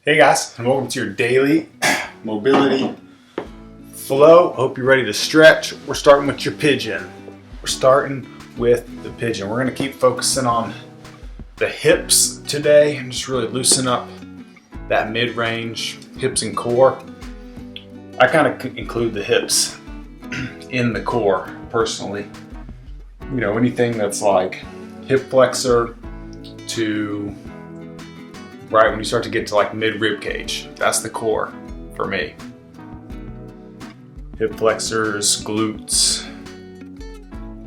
Hey guys, and welcome to your daily mobility flow. Hope you're ready to stretch. We're starting with your pigeon. We're starting with the pigeon. We're going to keep focusing on the hips today and just really loosen up that mid-range hips and core. I kind of include the hips in the core personally. You know, anything that's like hip flexor to right when you start to get to like mid rib cage, that's the core for me. Hip flexors, glutes,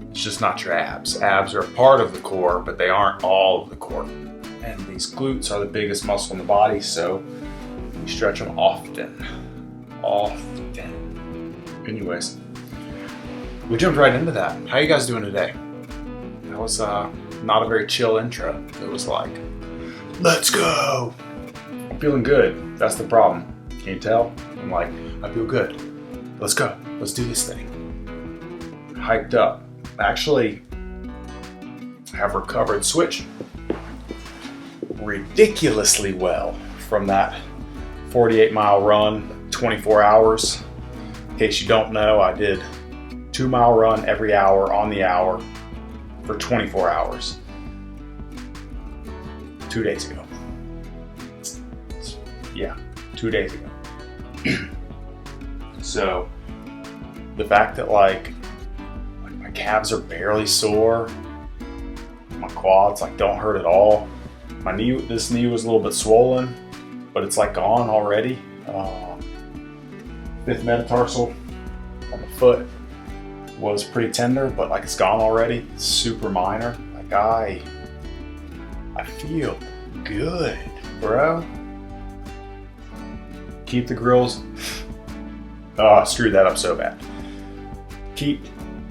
it's just not your abs. Abs are a part of the core, but they aren't all of the core. And these glutes are the biggest muscle in the body, so you stretch them often. Anyways, we jumped right into that. How you guys doing today? That was not a very chill intro. It was like, let's go. I'm feeling good. That's the problem. Can you tell? I'm like, I feel good. Let's go. Let's do this thing. Hyped up. Actually, have recovered, switched ridiculously well from that 48-mile run, 24 hours. In case you don't know, I did 2-mile run every hour on the hour for 24 hours. 2 days ago. Yeah, 2 days ago. So the fact that like my calves are barely sore, my quads like don't hurt at all. This knee was a little bit swollen, but it's like gone already. Fifth metatarsal on the foot was pretty tender, but like it's gone already. It's super minor. Like I feel good, bro. Keep the grills. Oh, I screwed that up so bad. Keep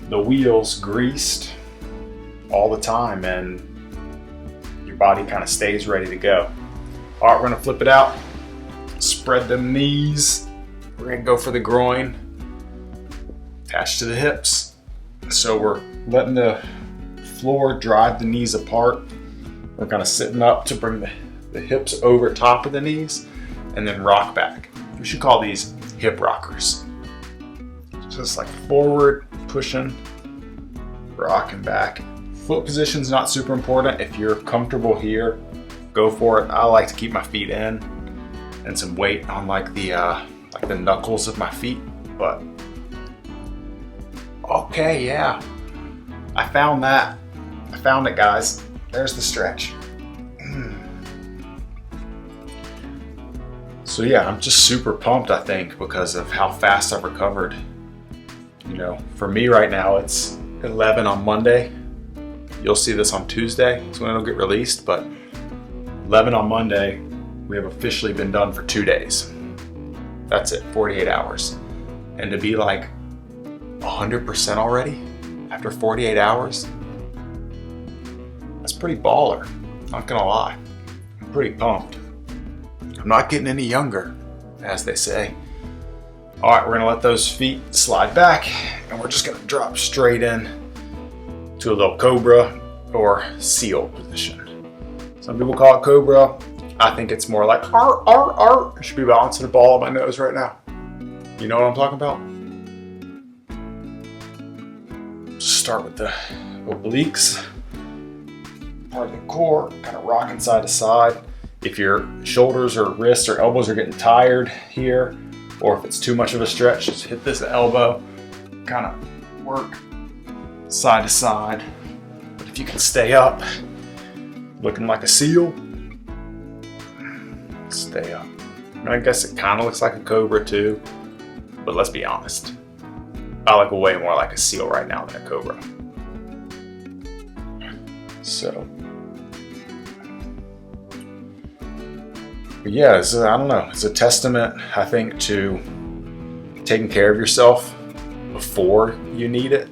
the wheels greased all the time and your body kind of stays ready to go. All right, we're gonna flip it out. Spread them knees. We're gonna go for the groin. Attached to the hips. So we're letting the floor drive the knees apart. We're kind of sitting up to bring the hips over top of the knees and then rock back. We should call these hip rockers. Just like forward, pushing, rocking back. Foot position's not super important. If you're comfortable here, go for it. I like to keep my feet in and some weight on like the knuckles of my feet, but okay, yeah. I found that. I found it, guys. There's the stretch. So yeah, I'm just super pumped, I think, because of how fast I've recovered. You know, for me right now, it's 11 on Monday. You'll see this on Tuesday. That's when it'll get released, but 11 on Monday, we have officially been done for 2 days. That's it, 48 hours. And to be like 100% already after 48 hours, that's pretty baller, not gonna lie. I'm pretty pumped. I'm not getting any younger, as they say. All right, we're gonna let those feet slide back and we're just gonna drop straight in to a little cobra or seal position. Some people call it cobra. I think it's more like ar, ar, ar. I should be balancing a ball on my nose right now. You know what I'm talking about? Just start with the obliques. Part of the core, kind of rocking side to side. If your shoulders or wrists or elbows are getting tired here, or if it's too much of a stretch, just hit this elbow, kind of work side to side. But if you can stay up, looking like a seal, stay up. I guess it kind of looks like a cobra too, but let's be honest. I look way more like a seal right now than a cobra. So, but yeah, I don't know. It's a testament, I think, to taking care of yourself before you need it.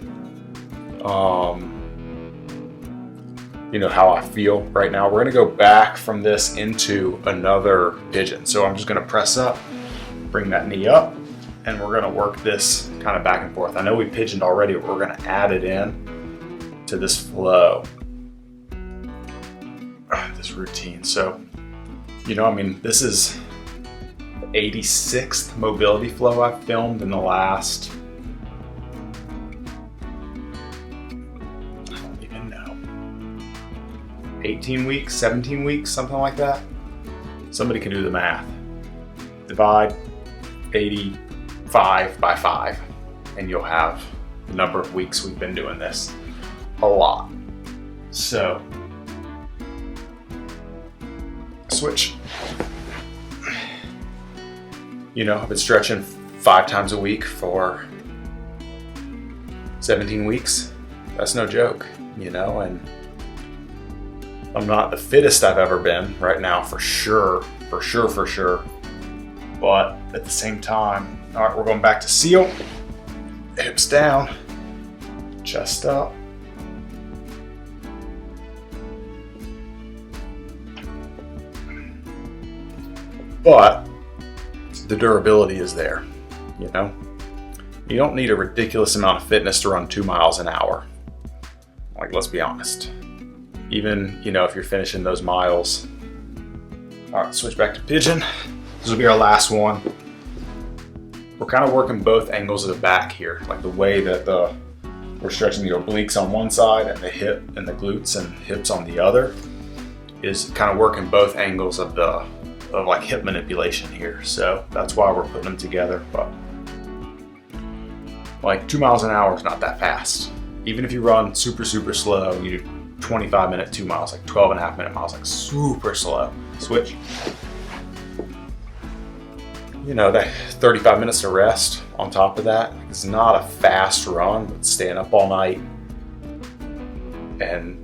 You know how I feel right now. We're gonna go back from this into another pigeon. So I'm just gonna press up, bring that knee up, and we're gonna work this kind of back and forth. I know we pigeoned already, but we're gonna add it in to this flow, this routine. So, you know, I mean, this is 86th mobility flow I've filmed in the last, I don't even know, 18 weeks, 17 weeks, something like that. Somebody can do the math. Divide 85 by 5 and you'll have the number of weeks we've been doing this. A lot. So, switch. You know, I've been stretching 5 times a week for 17 weeks. That's no joke, you know, and I'm not the fittest I've ever been right now, for sure. But at the same time, all right, we're going back to seal. Hips down, chest up. But the durability is there, you know? You don't need a ridiculous amount of fitness to run 2 miles an hour. Like, let's be honest. Even, you know, if you're finishing those miles. All right, switch back to Pigeon. This will be our last one. We're kind of working both angles of the back here, like the way that we're stretching the obliques on one side and the hip and the glutes and hips on the other, is kind of working both angles of like hip manipulation here. So that's why we're putting them together. But like 2 miles an hour is not that fast. Even if you run super slow, you do 25-minute 2 miles, like 12.5-minute miles, like super slow. Switch. You know, that 35 minutes of rest on top of that. It's not a fast run, but staying up all night and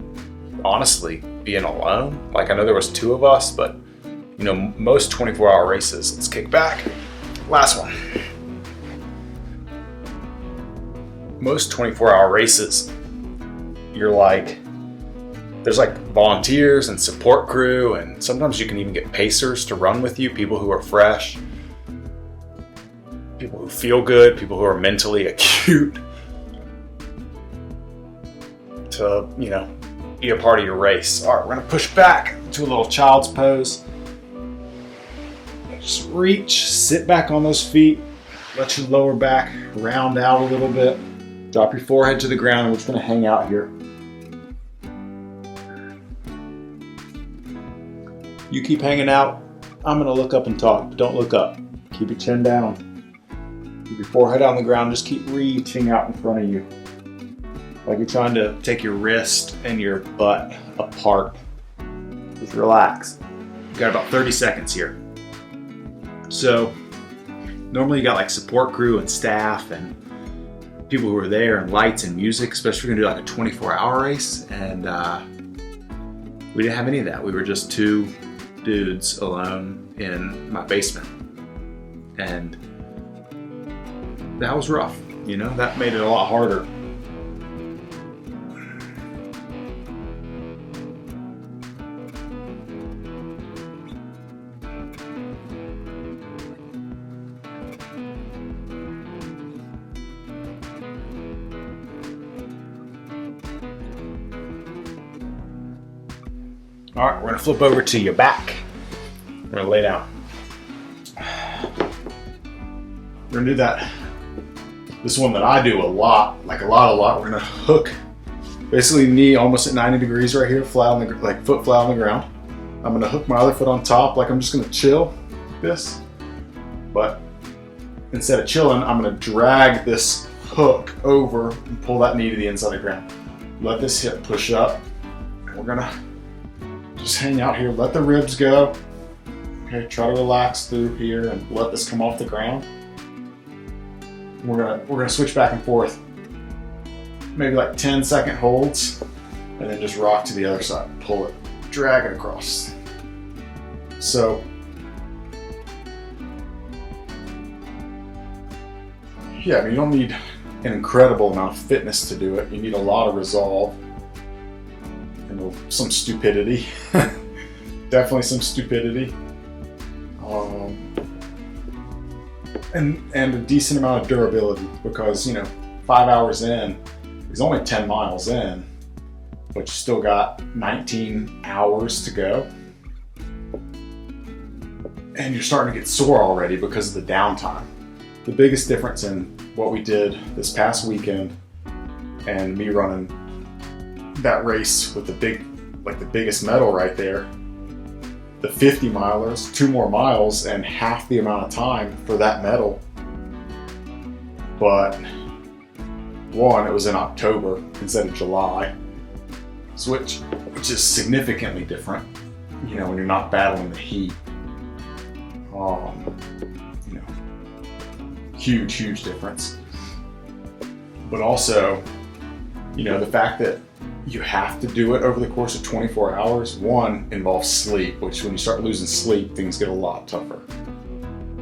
honestly being alone. Like, I know there was 2 of us, but you know, most 24-hour races, let's kick back. Last one. Most 24-hour races, you're like, there's like volunteers and support crew, and sometimes you can even get pacers to run with you, people who are fresh, people who feel good, people who are mentally acute to, you know, be a part of your race. All right, we're gonna push back to a little child's pose. Just reach, sit back on those feet, let your lower back round out a little bit. Drop your forehead to the ground, and we're just gonna hang out here. You keep hanging out. I'm gonna look up and talk, but don't look up. Keep your chin down. Keep your forehead on the ground, just keep reaching out in front of you. Like you're trying to take your wrist and your butt apart. Just relax. You got about 30 seconds here. So normally you got like support crew and staff and people who are there and lights and music, especially if you're gonna do like a 24-hour race. And we didn't have any of that. We were just 2 dudes alone in my basement. And that was rough, you know, that made it a lot harder. All right, we're gonna flip over to your back. We're gonna lay down. We're gonna do that. This one that I do a lot. We're gonna hook, basically knee almost at 90 degrees right here, flat on the, like foot flat on the ground. I'm gonna hook my other foot on top, like I'm just gonna chill like this. But instead of chilling, I'm gonna drag this hook over and pull that knee to the inside of the ground. Let this hip push up. And we're gonna just hang out here, let the ribs go. Okay, try to relax through here and let this come off the ground. We're gonna switch back and forth. Maybe like 10-second holds, and then just rock to the other side. Pull it, drag it across. So, yeah, I mean, you don't need an incredible amount of fitness to do it. You need a lot of resolve. Some stupidity. Definitely some stupidity. And a decent amount of durability, because, you know, 5 hours in is only 10 miles in, but you still got 19 hours to go. and you're starting to get sore already because of the downtime. The biggest difference in what we did this past weekend and me running that race with the biggest medal right there, the 50 milers, 2 more miles and half the amount of time for that medal. But one, it was in October instead of July, which is significantly different, you know, when you're not battling the heat. You know, huge difference. But also, you know, the fact that you have to do it over the course of 24 hours, one, involves sleep, which when you start losing sleep, things get a lot tougher.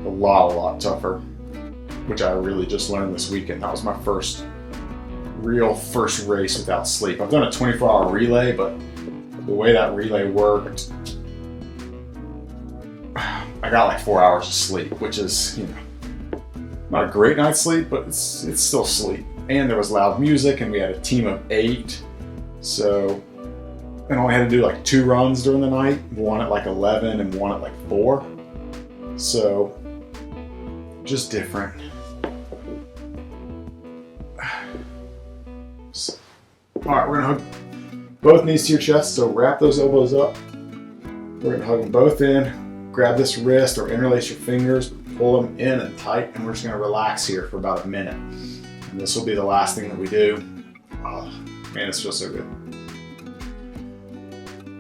A lot tougher, which I really just learned this weekend. That was my first race without sleep. I've done a 24-hour relay, but the way that relay worked, I got like 4 hours of sleep, which is, you know, not a great night's sleep, but it's still sleep. And there was loud music, and we had a team of 8. So I only had to do like 2 runs during the night, one at like 11 and one at like 4. So just different. All right, we're gonna hug both knees to your chest, so wrap those elbows up. We're gonna hug them both in, grab this wrist or interlace your fingers, pull them in and tight, and we're just gonna relax here for about a minute. And this will be the last thing that we do. Oh, man, this feels so good.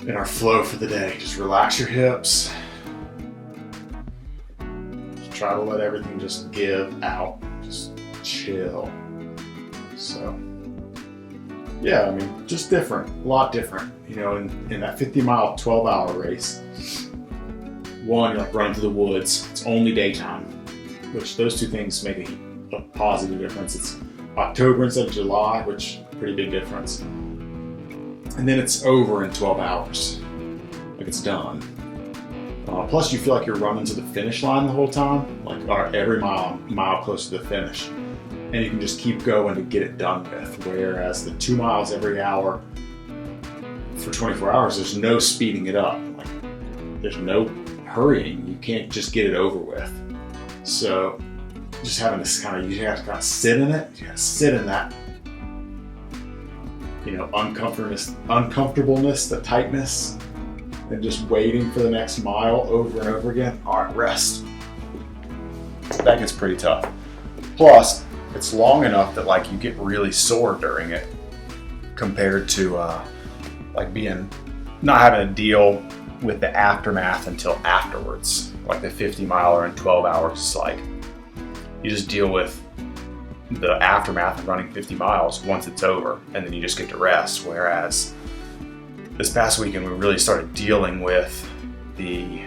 In our flow for the day, just relax your hips. Just try to let everything just give out, just chill. So, yeah, I mean, just different, a lot different. You know, in that 50-mile, 12-hour race, one, you're like running through the woods. It's only daytime, which those two things make a positive difference. It's October instead of July, which pretty big difference. And then it's over in 12 hours, like it's done. Plus you feel like you're running to the finish line the whole time, like every mile close to the finish. And you can just keep going to get it done with. Whereas the 2 miles every hour for 24 hours, there's no speeding it up. Like there's no hurrying. You can't just get it over with. So just having this you have to kind of sit in it. You have to sit in that, you know, uncomfortableness, the tightness, and just waiting for the next mile over and over again. All right, rest. That gets pretty tough. Plus, it's long enough that like you get really sore during it compared to like not having to deal with the aftermath until afterwards. Like the 50 miler in 12 hours, it's like you just deal with the aftermath of running 50 miles once it's over, and then you just get to rest. Whereas this past weekend, we really started dealing with the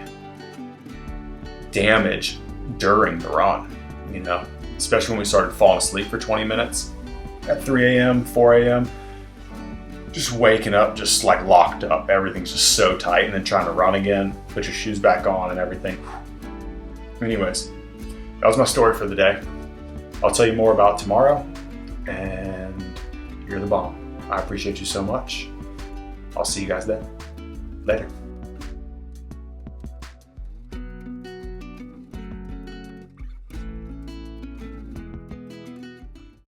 damage during the run, you know, especially when we started falling asleep for 20 minutes at 3 a.m., 4 a.m., just waking up, just like locked up. Everything's just so tight, and then trying to run again, put your shoes back on and everything. Anyways, that was my story for the day. I'll tell you more about tomorrow, and you're the bomb. I appreciate you so much. I'll see you guys then. Later.